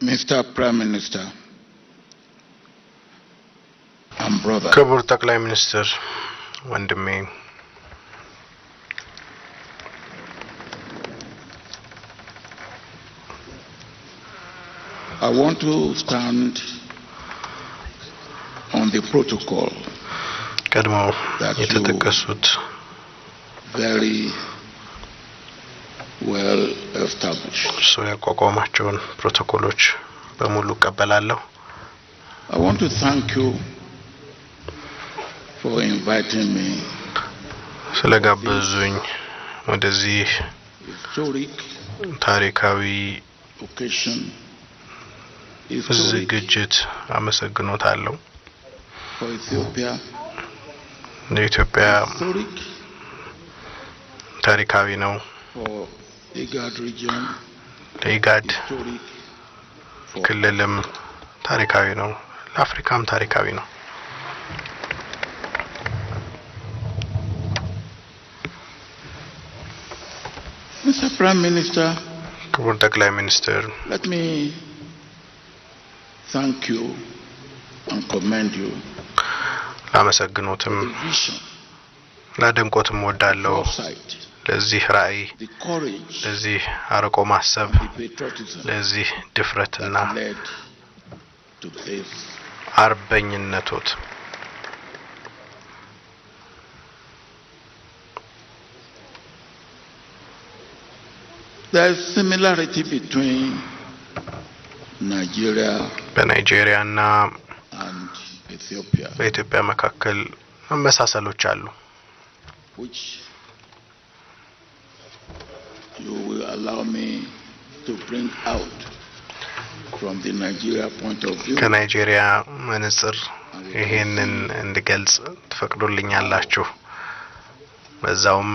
Mr. Prime Minister and brother. ክቡር ጠቅላይ ሚኒስትር ወንድሜ I want to stand on the protocol ቀድሞ that የተጠቀሱት very well established. ሰው ያቋቋማቸውን ፕሮቶኮሎች በሙሉ ቀበላለሁ። I want to thank you for inviting me ስለጋበዙኝ ወደዚህ historic ታሪካዊ occasion ዝግጅት አመሰግኖታለሁ። for Ethiopia ለኢትዮጵያ historic ታሪካዊ ነው። for IGAD region ለኢጋድ historic for ክልልም ታሪካዊ ነው። ለአፍሪካም ታሪካዊ ነው። Mr. Prime Minister, ክቡር ጠቅላይ ሚኒስትር let me thank you and commend you ላመሰግኖትም for the vision, ላደንቆትም ወዳለው foresight, ለዚህ ራዕይ the courage, ለዚህ አርቆ ማሰብ the patriotism ለዚህ ድፍረትና that led to this. አርበኝነቶት There is similarity between Nigeria በናይጄሪያና and Ethiopia, በኢትዮጵያ መካከል መመሳሰሎች አሉ። which you will allow me to bring out from the Nigeria point of view. ከናይጄሪያ መነጽር ይሄንን እንድገልጽ ትፈቅዱልኛላችሁ? በዛውም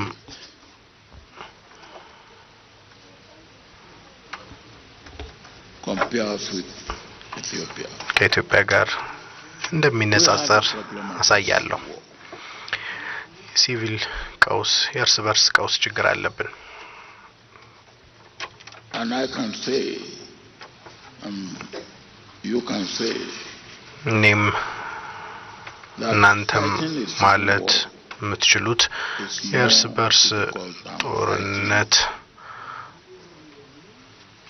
Compares with Ethiopia. ከኢትዮጵያ ጋር እንደሚነጻጸር አሳያለሁ። ሲቪል ቀውስ የእርስ በርስ ቀውስ ችግር አለብን። And I can say, you can say, እኔም that እናንተም fighting a civil ማለት war የምትችሉት is የእርስ more በርስ difficult than ጦርነት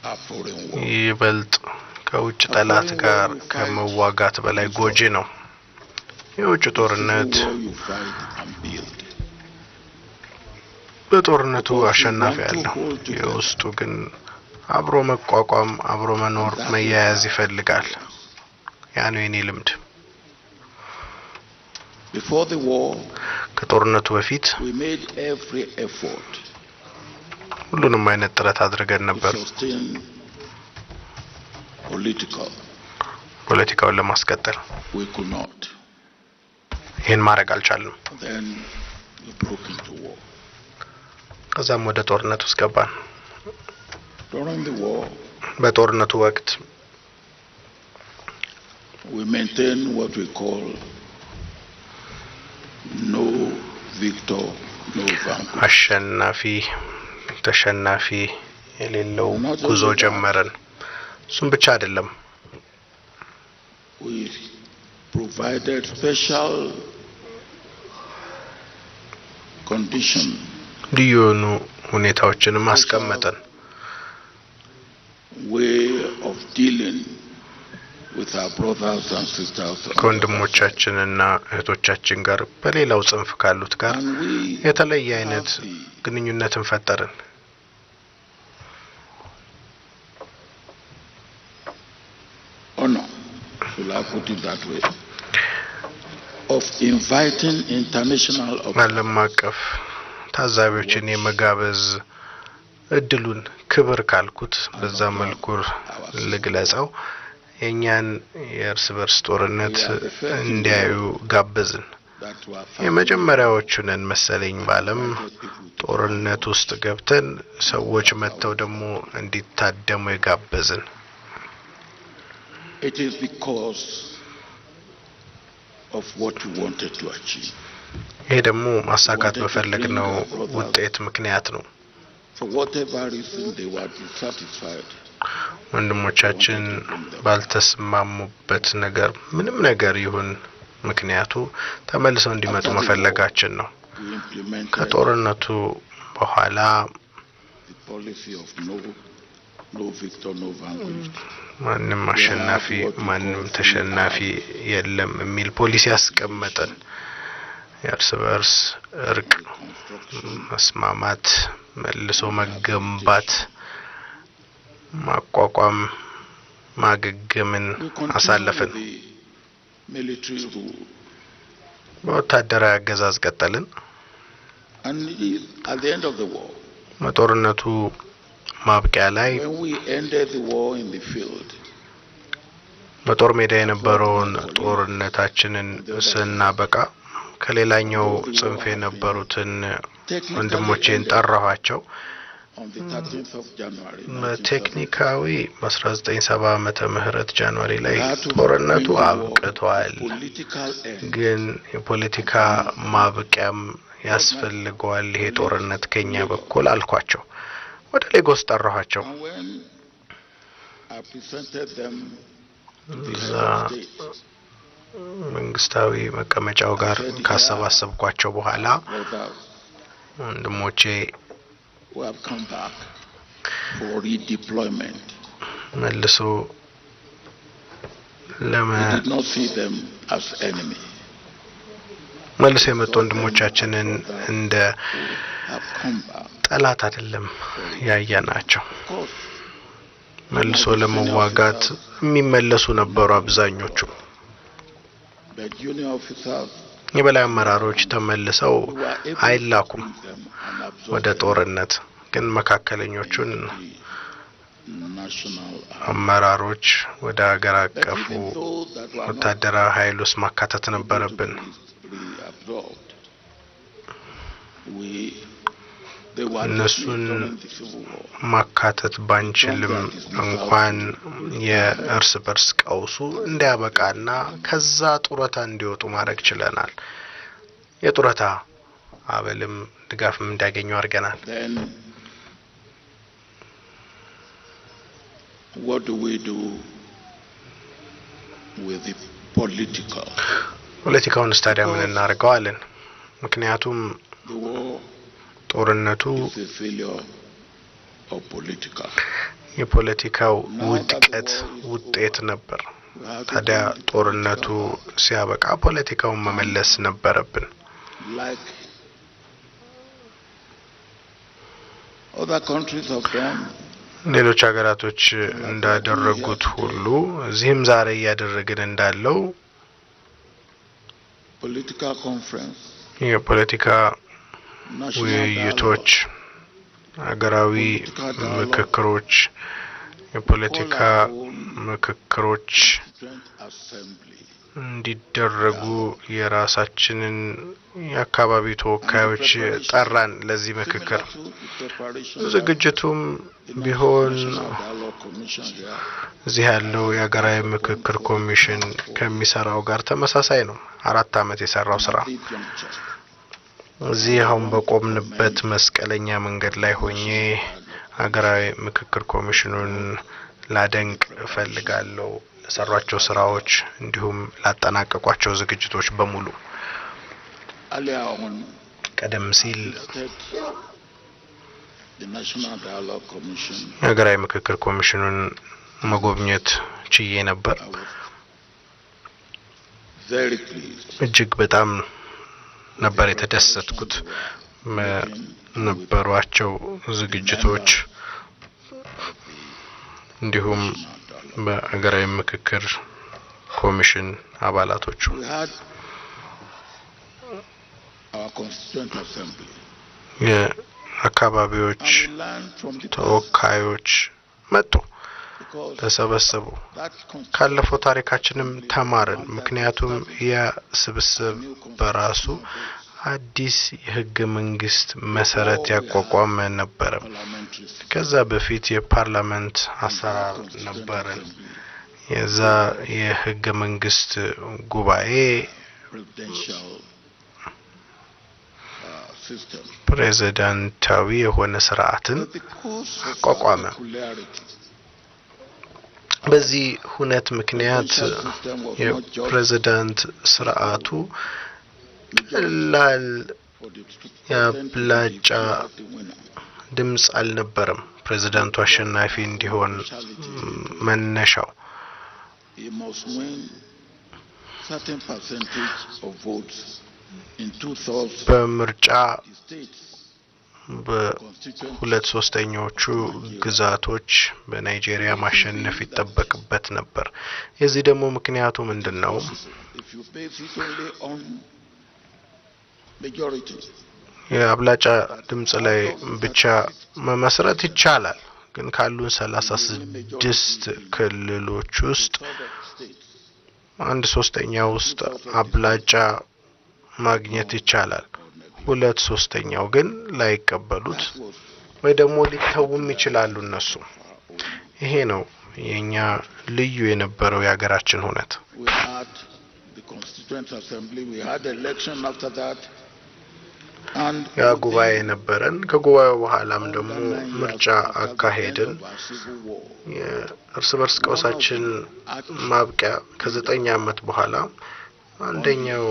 a foreign war. ይበልጥ ከውጭ ጠላት ጋር ከመዋጋት በላይ ጎጂ ነው። የውጭ ጦርነት Civil war you fight and build. በጦርነቱ አሸናፊ ያለው የውስጡ ግን አብሮ መቋቋም አብሮ መኖር መያያዝ ይፈልጋል። ያ ነው የኔ ልምድ። Before the war, ከጦርነቱ በፊት we made every effort ሁሉንም አይነት ጥረት አድርገን to ነበር sustain ፖለቲካውን ለማስቀጠል። We could not. ይሄን ማድረግ አልቻልንም። Then we broke into war. ከዛም ወደ ጦርነት ውስጥ ገባን። During the war, በጦርነቱ ወቅት we maintained what we call no victor, no vanquished. አሸናፊ ተሸናፊ የሌለው ጉዞ ጀመረን። እሱም ብቻ አይደለም፣ We provided special condition, ልዩ የሆኑ ሁኔታዎችንም አስቀመጠን። way of dealing with our brothers and sisters. ከወንድሞቻችንና እህቶቻችን ጋር በሌላው ጽንፍ ካሉት ጋር And we የተለየ አይነት ግንኙነትን ፈጠርን። honor, should I put it that way, of inviting international ዓለም አቀፍ ታዛቢዎችን የመጋበዝ እድሉን ክብር ካልኩት በዛ መልኩ ልግለጸው የኛን የእርስ በርስ ጦርነት እንዲያዩ ጋበዝን። የመጀመሪያዎቹ ነን መሰለኝ ባለም ጦርነት ውስጥ ገብተን ሰዎች መተው ደግሞ እንዲታደሙ የጋበዝን። It is because of what you wanted to achieve. ይሄ ደግሞ ማሳካት በፈለግነው ውጤት ምክንያት ነው። For whatever reason they were dissatisfied ወንድሞቻችን ባልተስማሙበት ነገር ምንም ነገር ይሁን ምክንያቱ ተመልሰው እንዲመጡ መፈለጋችን ነው። ከጦርነቱ በኋላ ማንም አሸናፊ ማንም ተሸናፊ የለም የሚል ፖሊሲ ያስቀመጠን የእርስ በርስ እርቅ፣ መስማማት፣ መልሶ መገንባት፣ ማቋቋም፣ ማገገምን አሳለፈን። በወታደራዊ አገዛዝ ቀጠልን። በጦርነቱ ማብቂያ ላይ በጦር ሜዳ የነበረውን ጦርነታችንን ስናበቃ ከሌላኛው ጽንፍ የነበሩትን ወንድሞቼን ጠራኋቸው። በቴክኒካዊ በ1970 ዓመተ ምህረት ጃንዋሪ ላይ ጦርነቱ አብቅቷል፣ ግን የፖለቲካ ማብቂያም ያስፈልገዋል ይሄ ጦርነት ከኛ በኩል አልኳቸው። ወደ ሌጎስ ጠራኋቸው። እዛ መንግስታዊ መቀመጫው ጋር ካሰባሰብኳቸው በኋላ ወንድሞቼ መልሶ መልሶ የመጡ ወንድሞቻችንን እንደ ጠላት አይደለም ያያናቸው። መልሶ ለመዋጋት የሚመለሱ ነበሩ አብዛኞቹ። የበላይ አመራሮች ተመልሰው አይላኩም ወደ ጦርነት፣ ግን መካከለኞቹን አመራሮች ወደ ሀገር አቀፉ ወታደራዊ ኃይል ውስጥ ማካተት ነበረብን። እነሱን ማካተት ባንችልም እንኳን የእርስ በርስ ቀውሱ እንዲያበቃና ከዛ ጡረታ እንዲወጡ ማድረግ ችለናል። የጡረታ አበልም ድጋፍም እንዲያገኙ አድርገናል። What do we do with the ፖለቲካውን ስታዲያ ምን እናደርገዋለን? ምክንያቱም ጦርነቱ የፖለቲካው ውድቀት ውጤት ነበር። ታዲያ ጦርነቱ ሲያበቃ ፖለቲካውን መመለስ ነበረብን። ሌሎች ሀገራቶች እንዳደረጉት ሁሉ እዚህም ዛሬ ያደረግን እንዳለው የፖለቲካ ውይይቶች፣ ሀገራዊ ምክክሮች፣ የፖለቲካ ምክክሮች እንዲደረጉ የራሳችንን የአካባቢ ተወካዮች ጠራን። ለዚህ ምክክር ዝግጅቱም ቢሆን እዚህ ያለው የሀገራዊ ምክክር ኮሚሽን ከሚሰራው ጋር ተመሳሳይ ነው። 4 አመት የሰራው ስራ እዚህ አሁን በቆምንበት መስቀለኛ መንገድ ላይ ሆኜ ሀገራዊ ምክክር ኮሚሽኑን ላደንቅ እፈልጋለሁ። ለሰሯቸው ስራዎች እንዲሁም ላጠናቀቋቸው ዝግጅቶች በሙሉ። ቀደም ሲል ሀገራዊ ምክክር ኮሚሽኑን መጎብኘት ችዬ ነበር። እጅግ በጣም ነበር የተደሰትኩት። ነበሯቸው ዝግጅቶች እንዲሁም በሀገራዊ ምክክር ኮሚሽን አባላቶቹ የአካባቢዎች ተወካዮች መጡ፣ ተሰበሰቡ። ካለፈው ታሪካችንም ተማርን። ምክንያቱም የስብስብ በራሱ አዲስ የህገ መንግስት መሰረት ያቋቋመ ነበር። ከዛ በፊት የፓርላመንት አሰራር ነበር። የዛ የህገ መንግስት ጉባኤ ፕሬዝዳንታዊ የሆነ ስርዓትን አቋቋመ። በዚህ ሁነት ምክንያት የፕሬዝዳንት ስርዓቱ ቀላል ያብላጫ ድምጽ አልነበረም ፕሬዝዳንቱ አሸናፊ እንዲሆን መነሻው በምርጫ በሁለት ሶስተኛዎቹ ግዛቶች በናይጄሪያ ማሸነፍ ይጠበቅበት ነበር የዚህ ደግሞ ምክንያቱ ምንድነው የአብላጫ ድምጽ ላይ ብቻ መመስረት ይቻላል ግን ካሉን 36 ክልሎች ውስጥ አንድ ሶስተኛው ውስጥ አብላጫ ማግኘት ይቻላል ሁለት ሶስተኛው ግን ላይቀበሉት ወይ ደግሞ ሊተውም ይችላሉ እነሱ ይሄ ነው የኛ ልዩ የነበረው ያገራችን ሁነት ያ ጉባኤ ነበረን ከጉባኤው በኋላም ደግሞ ምርጫ አካሄድን የእርስ በርስ ቀውሳችን ማብቂያ ከ9 ዓመት በኋላ አንደኛው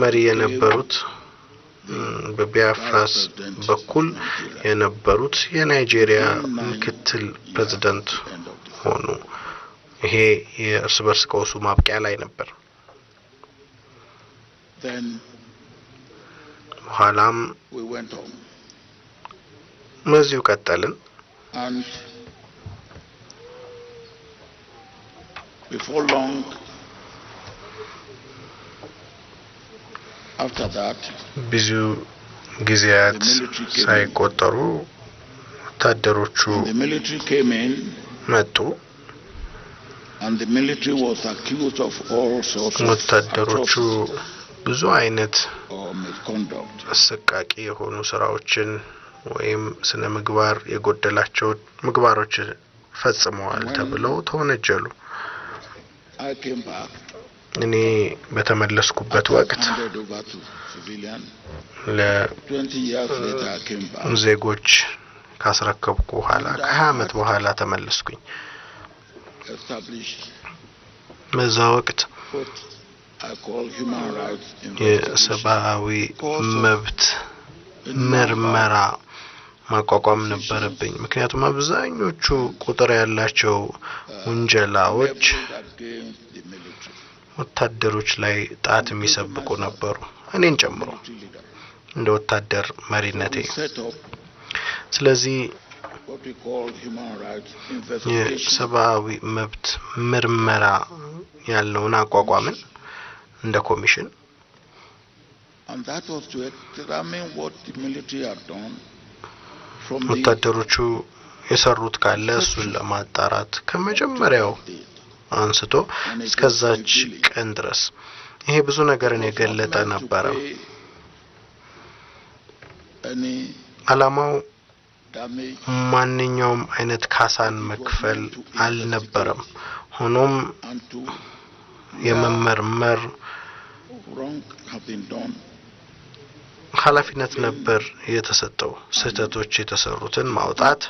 መሪ የነበሩት በቢያፍራስ በኩል የነበሩት የናይጄሪያ ምክትል ፕሬዝዳንት ሆኑ ይሄ የእርስ በርስ ቀውሱ ማብቂያ ላይ ነበር ኋላም መዚው ቀጠልን before long after that ብዙ ጊዜያት ሳይቆጠሩ ወታደሮቹ መጡ and the military was accused of all sorts of ወታደሮቹ ብዙ አይነት አሰቃቂ የሆኑ ስራዎችን ወይም ስነ ምግባር የጎደላቸው ምግባሮች ፈጽመዋል ተብለው ተወነጀሉ እኔ በተመለስኩበት ወቅት ለዜጎች ካስረከብኩ በኋላ ከ20 ዓመት በኋላ ተመለስኩኝ በዛ ወቅት የሰብአዊ መብት ምርመራ ማቋቋም ነበረብኝ ምክንያቱም አብዛኞቹ ቁጥር ያላቸው ወንጀላዎች ወታደሮች ላይ ጣት የሚሰብቁ ነበሩ እኔን ጨምሮ እንደ ወታደር መሪነቴ ስለዚህ የሰብአዊ መብት ምርመራ ያለውን አቋቋምን እንደ ኮሚሽን and that was to examine what the military had done from ወታደሮቹ የሰሩት ካለ እሱን ለማጣራት ከመጀመሪያው አንስቶ እስከዛች ቀን ድረስ ይሄ ብዙ ነገርን የገለጠ ነበር አላማው ማንኛውም አይነት ካሳን መክፈል አልነበረም ሆኖም የመመርመር ኃላፊነት ነበር የተሰጠው ስህተቶች የተሰሩትን ማውጣት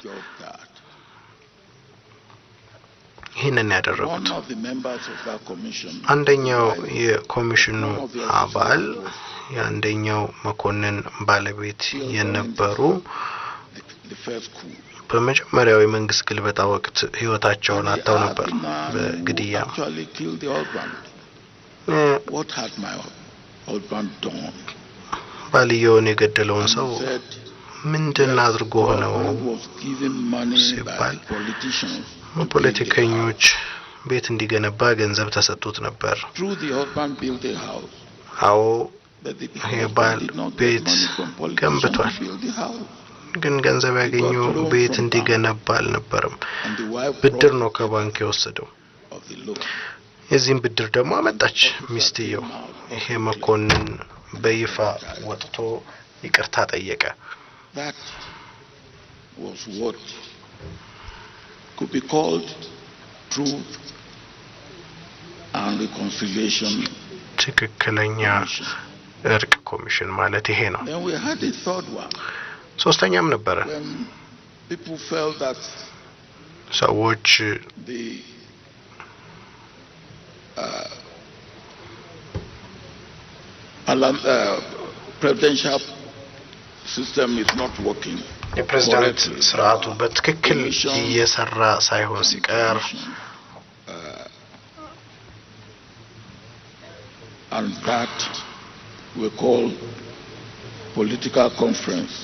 ይሄንን ያደረጉት አንደኛው የኮሚሽኑ አባል የአንደኛው መኮንን ባለቤት የነበሩ በመጀመሪያው የመንግስት ግልበጣ ወቅት ህይወታቸውን አጥተው ነበር በግድያ what had my husband done ባልየውን የገደለውን ሰው ምንድን አድርጎ ነው ሲባል ፖለቲከኞች ቤት እንዲገነባ ገንዘብ ተሰጥቶት ነበር አዎ የባል ቤት ገንብቷል ግን ገንዘብ ያገኘው ቤት እንዲገነባ አልነበረም ብድር ነው ከባንክ የወሰደው የዚህን ብድር ደግሞ አመጣች ሚስትየው ይሄ መኮንን በይፋ ወጥቶ ይቅርታ ጠየቀ that was what could be called truth and reconciliation ትክክለኛ እርቅ ኮሚሽን ማለት ይሄ ነው then we had a third one ሶስተኛም ነበረ people felt that ሰዎች the presidential system is not working. የፕሬዝዳንት ስርዓቱ በትክክል እየሰራ ሳይሆን ሲቀር and that we call political conference.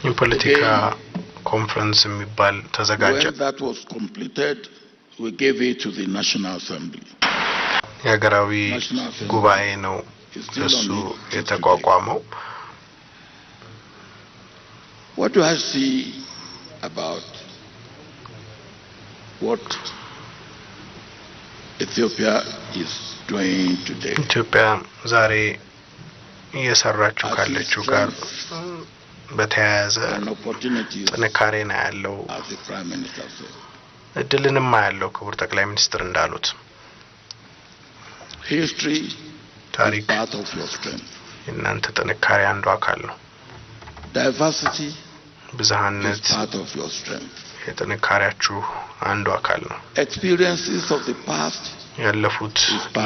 የፖለቲካ ኮንፈረንስ የሚባል ተዘጋጀ። When that was completed, we gave it to the National Assembly. የሀገራዊ ጉባኤ ነው እሱ የተቋቋመው። What do I see about what Ethiopia is doing today? ኢትዮጵያ ዛሬ እየሰራችው ካለችው ጋር በተያያዘ ጥንካሬ ነው ያለው፣ እድልንም ያለው ክቡር ጠቅላይ ሚኒስትር እንዳሉት ታሪክ የእናንተ ጥንካሬ አንዱ አካል ነው። ብዝሃነት የጥንካሬያችሁ አንዱ አካል ነው። ያለፉት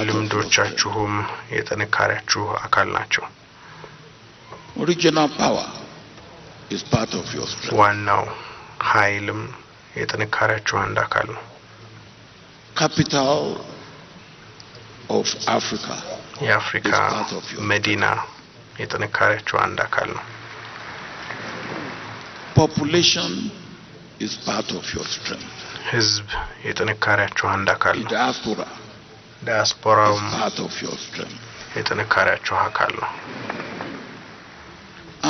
ልምዶቻችሁም የጥንካሬያችሁ አካል ናቸው። Original power is part of your strength. ዋናው ኃይልም የጥንካሬያችሁ አንድ አካል ነው። Capital of Africa. የአፍሪካ መዲና የጥንካሬያችሁ አንድ አካል ነው። Population is part of your strength. ህዝብ የጥንካሬያችሁ አንድ አካል ነው። Diaspora is part of your strength. የጥንካሬያችሁ አካል ነው።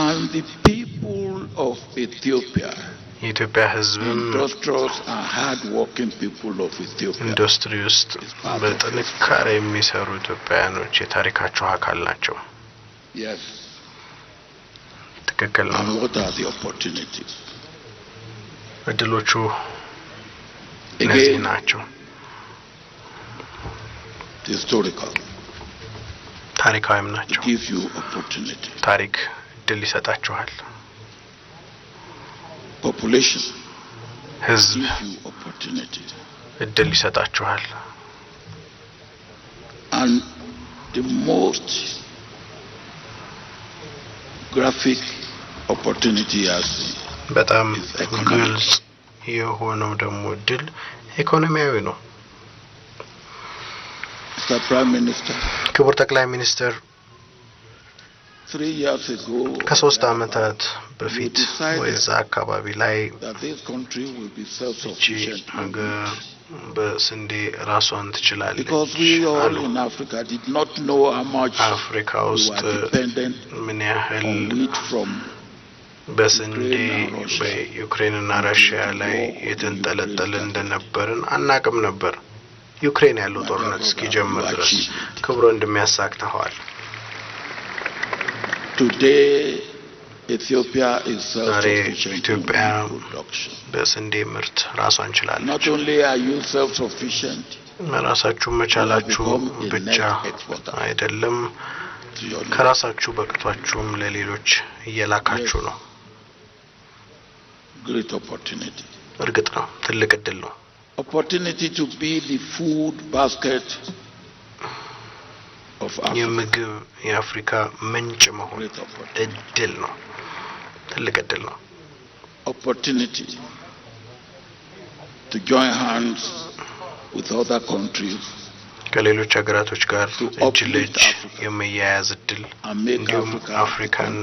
And the people of Ethiopia, የኢትዮጵያ ህዝብም industrious and hard-working people of Ethiopia, ኢንዱስትሪ ውስጥ በጥንካሬ የሚሰሩ ኢትዮጵያውያኖች የታሪካችሁ አካል ናቸው። Yes. ትክክል ነው። And what are the opportunities? እድሎቹ እነዚህ ናቸው። Historical. ታሪካዊም ናቸው። Give you opportunity. ታሪክ እድል ይሰጣችኋል። Population. ህዝብ Give you opportunity. እድል ይሰጣችኋል። And the most graphic opportunity as በጣም ግልጽ የሆነው ደግሞ እድል ኢኮኖሚያዊ ነው። Mr. Prime Minister, ክቡር ጠቅላይ ሚኒስትር 3 years ago, ከ3 ዓመታት በፊት ወይዛ አካባቢ ላይ that this country will be self-sufficient. በስንዴ ራሷን ትችላለች። Because we all in Africa did not know how much አፍሪካ ውስጥ ምን ያህል wheat from በስንዴ በዩክሬንና ራሽያ ላይ የተንጠለጠለ እንደነበርን አናቅም ነበር። ዩክሬን ያለው ጦርነት እስኪጀምር ድረስ ክብሮ እንደሚያሳክተዋል። Today Ethiopia is self-sufficient in production. በስንዴ ምርት ራሷን ችላለች። Not only are you self-sufficient, ራሳችሁ መቻላችሁ ብቻ አይደለም፣ ከራሳችሁ በቅቷችሁም ለሌሎች እየላካችሁ ነው። Great opportunity. እርግጥ ነው ትልቅ እድል ነው። Opportunity to be the food basket of Africa. የምግብ የአፍሪካ ምንጭ መሆን እድል ነው። ትልቅ እድል ነው። Opportunity to join hands with other countries. ከሌሎች ሀገራቶች ጋር እጅ ለእጅ የመያያዝ እድል እንዲሁም አፍሪካን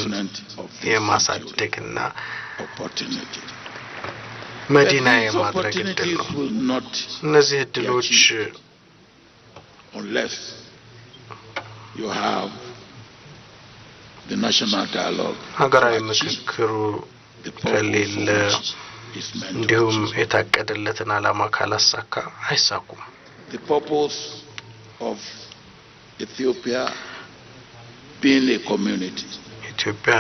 የማሳደግና መዲና የማድረግ እድል ነው። እነዚህ እድሎች unless you have the national dialogue, ሀገራዊ ምክክሩ ከሌለ እንዲሁም የታቀደለትን ዓላማ ካላሳካ አይሳኩም። The purpose of Ethiopia being a community, ኢትዮጵያ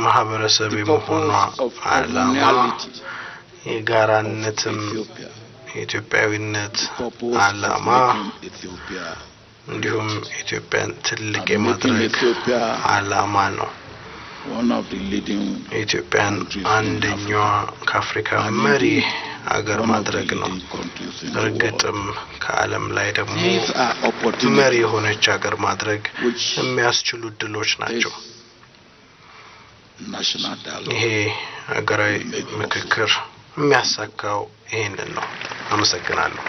ማህበረሰብ የመሆኗ ዓላማ የጋራነትም የኢትዮጵያዊነት ዓላማ እንዲሁም ኢትዮጵያን ትልቅ የማድረግ ዓላማ ነው። ኢትዮጵያን አንደኛዋ ከአፍሪካ መሪ ሀገር ማድረግ ነው እርግጥም ከዓለም ላይ ደግሞ መሪ የሆነች ሀገር ማድረግ የሚያስችሉ ድሎች ናቸው ይሄ ሀገራዊ ምክክር የሚያሳካው ይሄንን ነው አመሰግናለሁ